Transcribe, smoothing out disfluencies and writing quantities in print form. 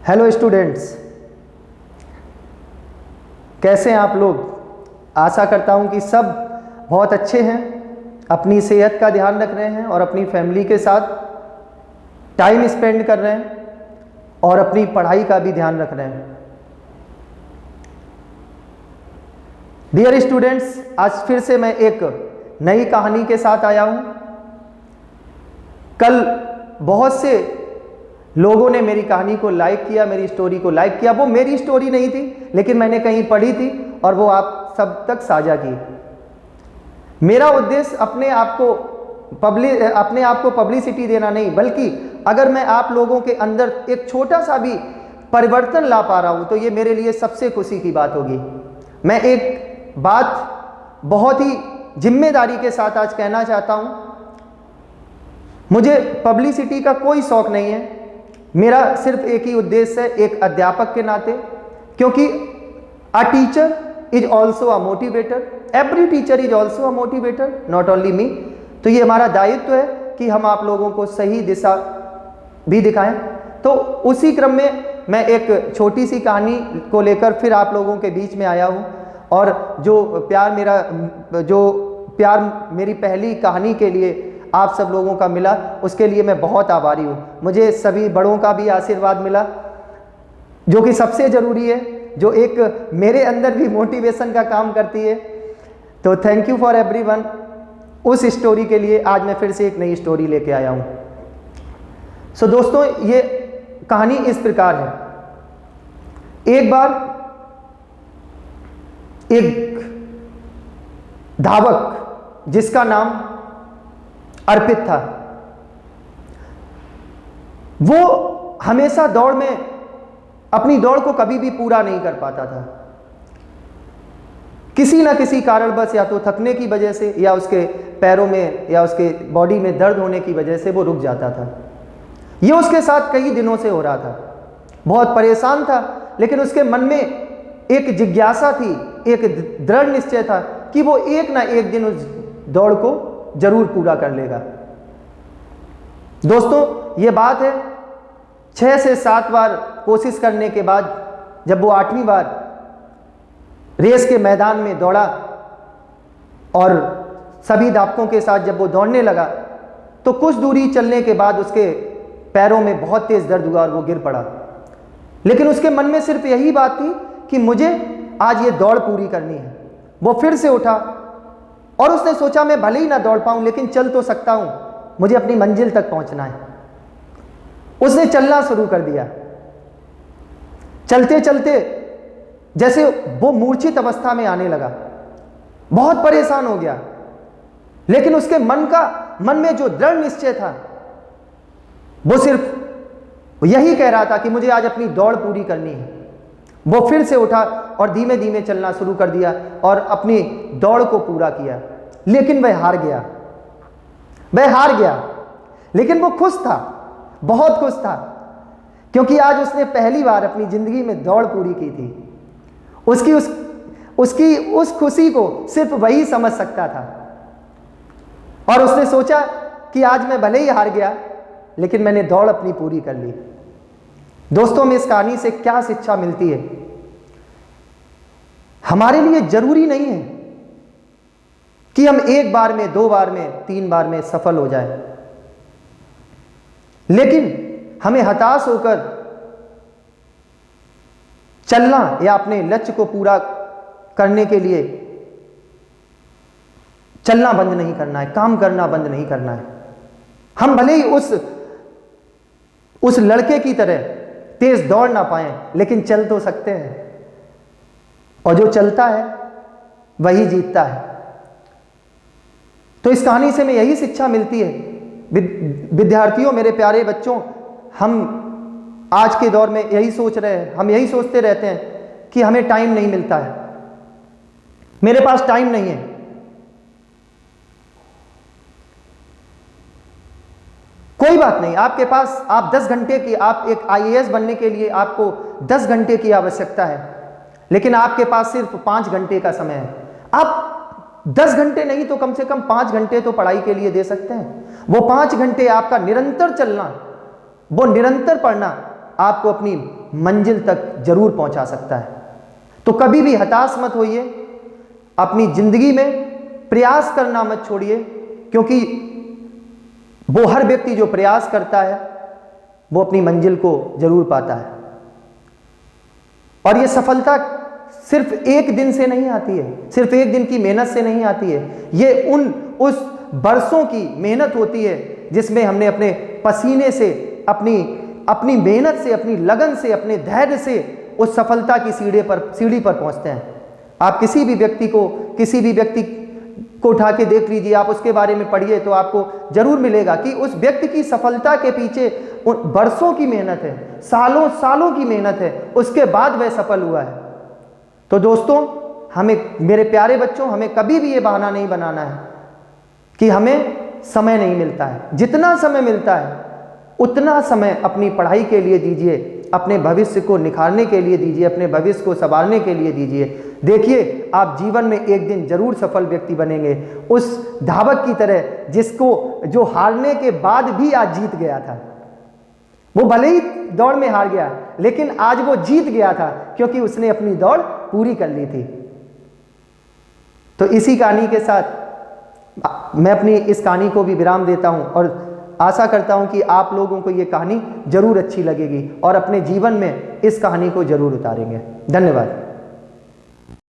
Hello students, कैसे हैं आप लोग। आशा करता हूं कि सब बहुत अच्छे हैं, अपनी सेहत का ध्यान रख रहे हैं और अपनी फैमिली के साथ टाइम स्पेंड कर रहे हैं और अपनी पढ़ाई का भी ध्यान रख रहे हैं। डियर स्टूडेंट्स, आज फिर से मैं एक नई कहानी के साथ आया हूं। कल बहुत से लोगों ने मेरी कहानी को लाइक किया, मेरी स्टोरी को लाइक किया। वो मेरी स्टोरी नहीं थी, लेकिन मैंने कहीं पढ़ी थी और वो आप सब तक साझा की। मेरा उद्देश्य अपने आप को पब्लिसिटी देना नहीं, बल्कि अगर मैं आप लोगों के अंदर एक छोटा सा भी परिवर्तन ला पा रहा हूं तो ये मेरे लिए सबसे खुशी की बात होगी। मैं एक बात बहुत ही जिम्मेदारी के साथ आज कहना चाहता हूं। मुझे पब्लिसिटी का कोई शौक नहीं है, मेरा सिर्फ एक ही उद्देश्य है, एक अध्यापक के नाते, क्योंकि a teacher is also a motivator, every teacher is also a motivator, not only me. तो ये हमारा दायित्व है कि हम आप लोगों को सही दिशा भी दिखाएं। तो उसी क्रम में मैं एक छोटी सी कहानी को लेकर फिर आप लोगों के बीच में आया हूं, और जो प्यार मेरी पहली कहानी के लिए आप सब लोगों का मिला, उसके लिए मैं बहुत आभारी हूँ। मुझे सभी बड़ों का भी आशीर्वाद मिला, जो कि सबसे ज़रूरी है, जो एक मेरे अंदर भी मोटिवेशन का काम करती है। तो थैंक यू फॉर एवरीवन। उस स्टोरी के लिए आज मैं फिर से एक नई स्टोरी लेके आया हूँ। सो दोस्तों, ये कहानी इस प्रकार है। एक बार एक धावक जिसका नाम अर्पित था, वो हमेशा दौड़ में अपनी दौड़ को कभी भी पूरा नहीं कर पाता था। किसी ना किसी कारणवश, या तो थकने की वजह से, या उसके पैरों में या उसके बॉडी में दर्द होने की वजह से वो रुक जाता था। ये उसके साथ कई दिनों से हो रहा था। बहुत परेशान था, लेकिन उसके मन में एक जिज्ञासा थी, एक दृढ़ निश्चय था कि वो एक ना एक दिन उस दौड़ को जरूर पूरा कर लेगा। दोस्तों, ये बात है 6 से 7 बार कोशिश करने के बाद जब वो 8वीं बार रेस के मैदान में दौड़ा और सभी दावकों के साथ जब वो दौड़ने लगा, तो कुछ दूरी चलने के बाद उसके पैरों में बहुत तेज दर्द हुआ और वो गिर पड़ा। लेकिन उसके मन में सिर्फ यही बात थी कि मुझे आज ये दौड़ पूरी करनी है। वो फिर से उठा और उसने सोचा, मैं भले ही ना दौड़ पाऊं, लेकिन चल तो सकता हूं, मुझे अपनी मंजिल तक पहुंचना है। उसने चलना शुरू कर दिया। चलते चलते जैसे वो मूर्छित अवस्था में आने लगा, बहुत परेशान हो गया। लेकिन उसके मन में जो दृढ़ निश्चय था, वो सिर्फ यही कह रहा था कि मुझे आज अपनी दौड़ पूरी करनी है। वो फिर से उठा और धीमे धीमे चलना शुरू कर दिया और अपनी दौड़ को पूरा किया। लेकिन वह हार गया। लेकिन वो खुश था, बहुत खुश था, क्योंकि आज उसने पहली बार अपनी जिंदगी में दौड़ पूरी की थी। उसकी उस खुशी को सिर्फ वही समझ सकता था। और उसने सोचा कि आज मैं भले ही हार गया, लेकिन मैंने दौड़ अपनी पूरी कर ली। दोस्तों, में इस कहानी से क्या शिक्षा मिलती है? हमारे लिए जरूरी नहीं है कि हम 1 बार में, 2 बार में, 3 बार में सफल हो जाएं, लेकिन हमें हताश होकर चलना या अपने लक्ष्य को पूरा करने के लिए चलना बंद नहीं करना है, काम करना बंद नहीं करना है। हम भले ही उस लड़के की तरह तेज दौड़ ना पाए, लेकिन चल तो सकते हैं, और जो चलता है वही जीतता है। तो इस कहानी से हमें यही शिक्षा मिलती है। विद्यार्थियों, मेरे प्यारे बच्चों, हम आज के दौर में यही सोच रहे हैं, हम यही सोचते रहते हैं कि हमें टाइम नहीं मिलता है, मेरे पास टाइम नहीं है। कोई बात नहीं, आपके पास आप 10 घंटे की, आप एक IAS बनने के लिए आपको 10 घंटे की आवश्यकता है, लेकिन आपके पास सिर्फ 5 घंटे का समय है। आप 10 घंटे नहीं तो कम से कम 5 घंटे तो पढ़ाई के लिए दे सकते हैं। वो 5 घंटे आपका निरंतर चलना, वो निरंतर पढ़ना आपको अपनी मंजिल तक जरूर पहुंचा सकता है। तो कभी भी हताश मत होइए, अपनी जिंदगी में प्रयास करना मत छोड़िए, क्योंकि वो हर व्यक्ति जो प्रयास करता है वो अपनी मंजिल को जरूर पाता है। और ये सफलता सिर्फ एक दिन से नहीं आती है, सिर्फ एक दिन की मेहनत से नहीं आती है। ये उस बरसों की मेहनत होती है जिसमें हमने अपने पसीने से, अपनी मेहनत से, अपनी लगन से, अपने धैर्य से उस सफलता की सीढ़ी पर पहुंचते हैं। आप किसी भी व्यक्ति को उठा के देख लीजिए, आप उसके बारे में पढ़िए तो आपको जरूर मिलेगा कि उस व्यक्ति की सफलता के पीछे बरसों की मेहनत है, सालों सालों की मेहनत है, उसके बाद वह सफल हुआ है। तो दोस्तों, हमें, मेरे प्यारे बच्चों, हमें कभी भी ये बहाना नहीं बनाना है कि हमें समय नहीं मिलता है। जितना समय मिलता है उतना समय अपनी पढ़ाई के लिए दीजिए, अपने भविष्य को निखारने के लिए दीजिए, अपने भविष्य को संवारने के लिए दीजिए। देखिए, आप जीवन में एक दिन जरूर सफल व्यक्ति बनेंगे, उस धावक की तरह जो हारने के बाद भी आज जीत गया था। वो भले ही दौड़ में हार गया, लेकिन आज वो जीत गया था क्योंकि उसने अपनी दौड़ पूरी कर ली थी। तो इसी कहानी के साथ मैं अपनी इस कहानी को भी विराम देता हूं और आशा करता हूं कि आप लोगों को ये कहानी जरूर अच्छी लगेगी और अपने जीवन में इस कहानी को जरूर उतारेंगे। धन्यवाद।